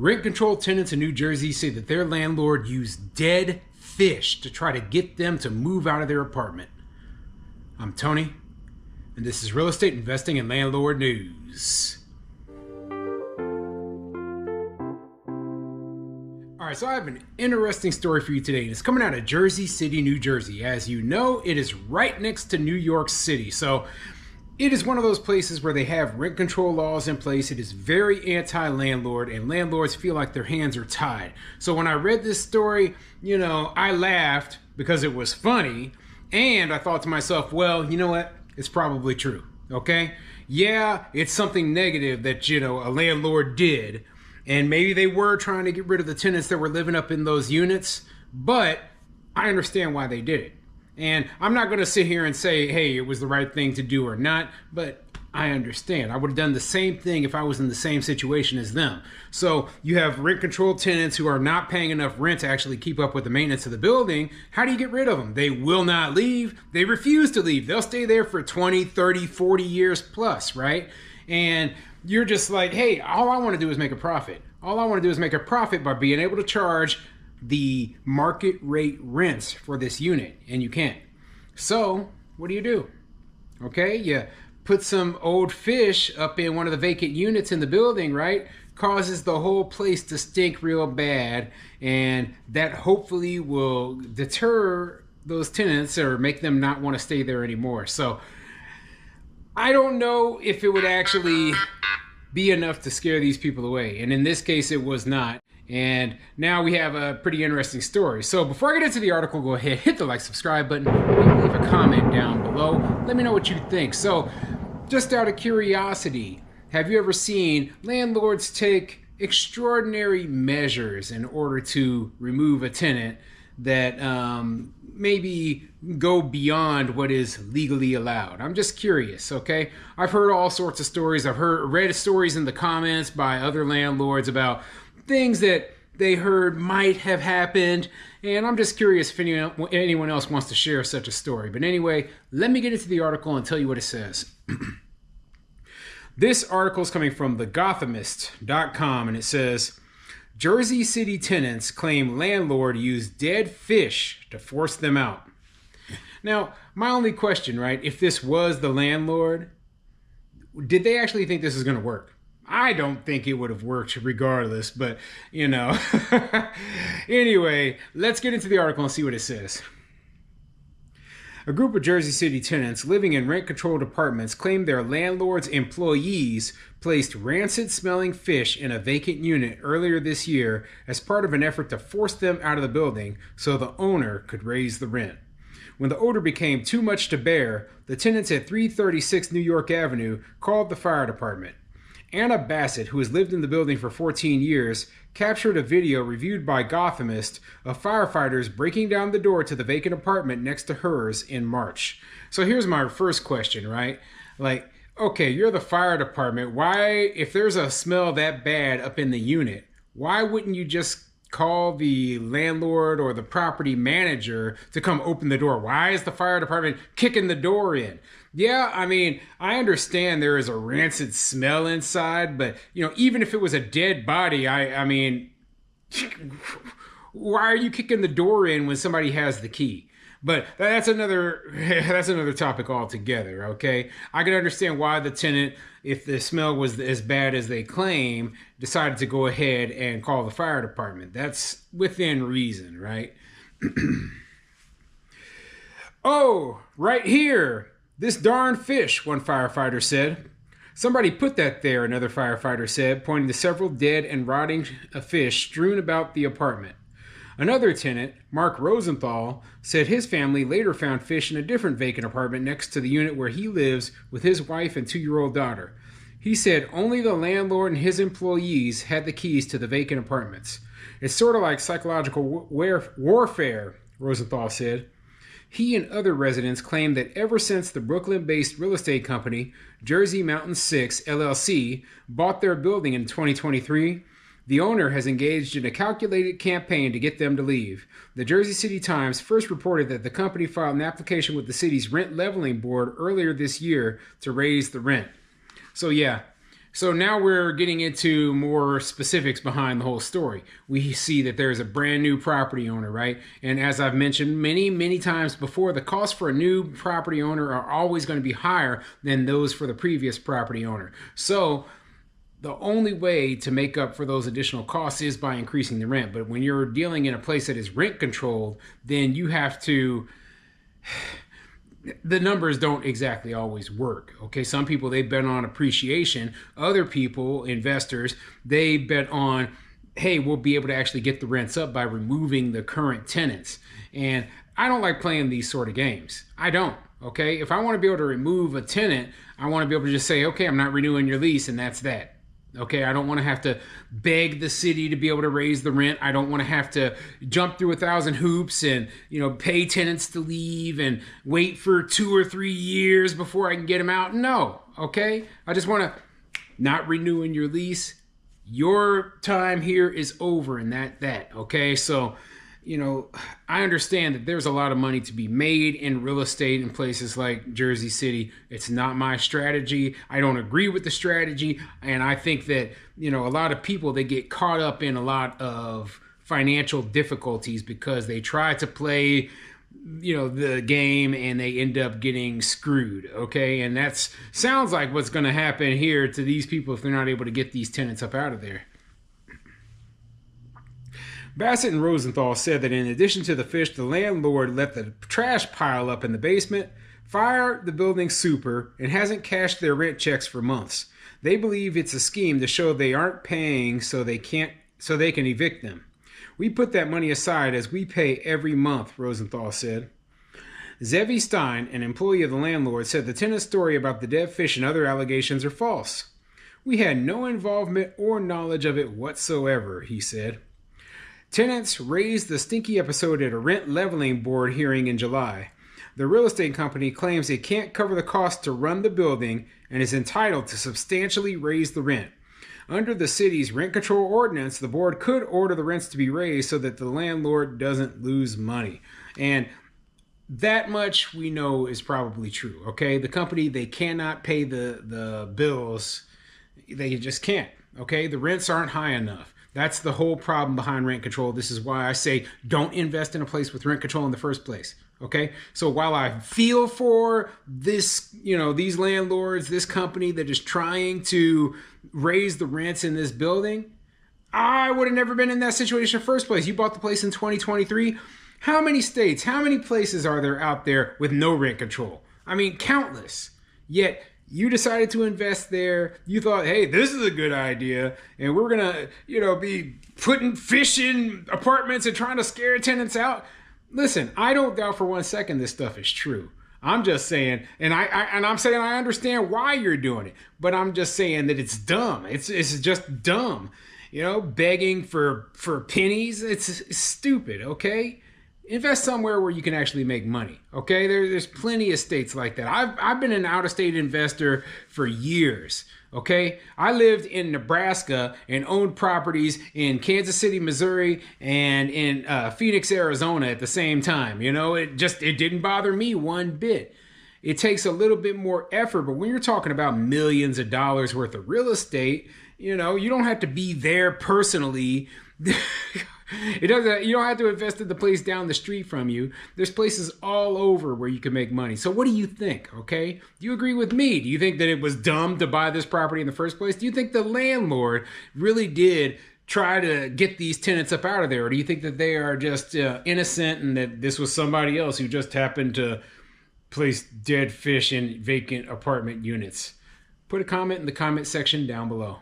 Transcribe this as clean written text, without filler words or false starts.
Rent-controlled tenants in New Jersey say that their landlord used dead fish to try to get them to move out of their apartment. I'm Tony, and this is Real Estate Investing and Landlord News. Alright, so I have an interesting story for you today, and it's coming out of Jersey City, New Jersey. As you know, it is right next to New York City, so it is one of those places where they have rent control laws in place. It is very anti-landlord, and landlords feel like their hands are tied. So when I read this story, I laughed because it was funny, and I thought to myself, well, you know what? It's probably true, okay? Yeah, it's something negative that, a landlord did, and maybe they were trying to get rid of the tenants that were living up in those units, but I understand why they did it. And I'm not going to sit here and say, hey, it was the right thing to do or not, but I understand. I would have done the same thing if I was in the same situation as them. So you have rent-controlled tenants who are not paying enough rent to actually keep up with the maintenance of the building. How do you get rid of them? They will not leave. They refuse to leave. They'll stay there for 20, 30, 40 years plus, right? And you're just like, hey, all I want to do is make a profit. All I want to do is make a profit by being able to charge the market rate rents for this unit, and you can't. So what do? Okay, you put some old fish up in one of the vacant units in the building, right? Causes the whole place to stink real bad, and that hopefully will deter those tenants or make them not want to stay there anymore. So I don't know if it would actually be enough to scare these people away, and in this case it was not. And now we have a pretty interesting story. So before I get into the article, go ahead, hit the like, subscribe button, maybe leave a comment down below. Let me know what you think. So just out of curiosity, have you ever seen landlords take extraordinary measures in order to remove a tenant that maybe go beyond what is legally allowed? I'm just curious, okay? I've heard all sorts of stories. I've read stories in the comments by other landlords about things that they heard might have happened, and I'm just curious if anyone else wants to share such a story. But anyway, let me get into the article and tell you what it says. This article is coming from thegothamist.com, and it says, Jersey City tenants claim landlord used dead fish to force them out. Now, my only question, right, if this was the landlord, did they actually think this is going to work? I don't think it would have worked regardless, but, Anyway, let's get into the article and see what it says. A group of Jersey City tenants living in rent-controlled apartments claim their landlord's employees placed rancid-smelling fish in a vacant unit earlier this year as part of an effort to force them out of the building so the owner could raise the rent. When the odor became too much to bear, the tenants at 336 New York Avenue called the fire department. Anna Bassett, who has lived in the building for 14 years, captured a video reviewed by Gothamist of firefighters breaking down the door to the vacant apartment next to hers in March. So here's my first question, right? Okay, you're the fire department. Why, if there's a smell that bad up in the unit, why wouldn't you just call the landlord or the property manager to come open the door? Why is the fire department kicking the door in? Yeah, I understand there is a rancid smell inside, but, even if it was a dead body, why are you kicking the door in when somebody has the key? But that's another topic altogether, okay? I can understand why the tenant, if the smell was as bad as they claim, decided to go ahead and call the fire department. That's within reason, right? Oh, right here. This darn fish, one firefighter said. Somebody put that there, another firefighter said, pointing to several dead and rotting fish strewn about the apartment. Another tenant, Mark Rosenthal, said his family later found fish in a different vacant apartment next to the unit where he lives with his wife and 2-year-old daughter. He said only the landlord and his employees had the keys to the vacant apartments. It's sort of like psychological warfare, Rosenthal said. He and other residents claim that ever since the Brooklyn-based real estate company, Jersey Mountain 6, LLC, bought their building in 2023, the owner has engaged in a calculated campaign to get them to leave. The Jersey City Times first reported that the company filed an application with the city's rent leveling board earlier this year to raise the rent. So yeah, So now we're getting into more specifics behind the whole story. We see that there's a brand new property owner, right? And as I've mentioned many times before, the costs for a new property owner are always going to be higher than those for the previous property owner. So the only way to make up for those additional costs is by increasing the rent. But when you're dealing in a place that is rent controlled, then you have to, the numbers don't exactly always work. Okay, some people, they bet on appreciation. Other people, investors, they bet on, hey, we'll be able to actually get the rents up by removing the current tenants. And I don't like playing these sort of games. I don't. Okay, if I want to be able to remove a tenant, I want to be able to just say, okay, I'm not renewing your lease, and that's that. Okay, I don't want to have to beg the city to be able to raise the rent. I don't want to have to jump through 1,000 hoops and, pay tenants to leave and wait for 2 or 3 years before I can get them out. No, okay? I just want to not renewing your lease. Your time here is over, and that, okay? So, I understand that there's a lot of money to be made in real estate in places like Jersey City. It's not my strategy. I don't agree with the strategy. And I think that, a lot of people, they get caught up in a lot of financial difficulties because they try to play, the game and they end up getting screwed. Okay. And that's sounds like what's going to happen here to these people if they're not able to get these tenants up out of there. Bassett and Rosenthal said that in addition to the fish, the landlord let the trash pile up in the basement, fired the building super, and hasn't cashed their rent checks for months. They believe it's a scheme to show they aren't paying so they can evict them. We put that money aside as we pay every month, Rosenthal said. Zevi Stein, an employee of the landlord, said the tenant's story about the dead fish and other allegations are false. We had no involvement or knowledge of it whatsoever, he said. Tenants raised the Stinky episode at a rent leveling board hearing in July. The real estate company claims it can't cover the cost to run the building and is entitled to substantially raise the rent. Under the city's rent control ordinance, the board could order the rents to be raised so that the landlord doesn't lose money. And that much we know is probably true, okay? The company, they cannot pay the bills. They just can't, okay? The rents aren't high enough. That's the whole problem behind rent control. This is why I say don't invest in a place with rent control in the first place. Okay. So while I feel for this, these landlords, this company that is trying to raise the rents in this building, I would have never been in that situation in the first place. You bought the place in 2023. How many states, how many places are there out there with no rent control? I mean, countless. Yet you decided to invest there. You thought, hey, this is a good idea. And we're going to, be putting fish in apartments and trying to scare tenants out. Listen, I don't doubt for 1 second this stuff is true. I'm just saying, and I'm saying I understand why you're doing it, but I'm just saying that it's dumb. It's just dumb. Begging for pennies. It's stupid, okay? Invest somewhere where you can actually make money, okay? There's plenty of states like that. I've been an out-of-state investor for years, okay? I lived in Nebraska and owned properties in Kansas City, Missouri, and in Phoenix, Arizona at the same time. It didn't bother me one bit. It takes a little bit more effort, but when you're talking about millions of dollars worth of real estate, you don't have to be there personally. You don't have to invest in the place down the street from you. There's places all over where you can make money. So what do you think, okay? Do you agree with me? Do you think that it was dumb to buy this property in the first place? Do you think the landlord really did try to get these tenants up out of there? Or do you think that they are just innocent and that this was somebody else who just happened to place dead fish in vacant apartment units? Put a comment in the comment section down below.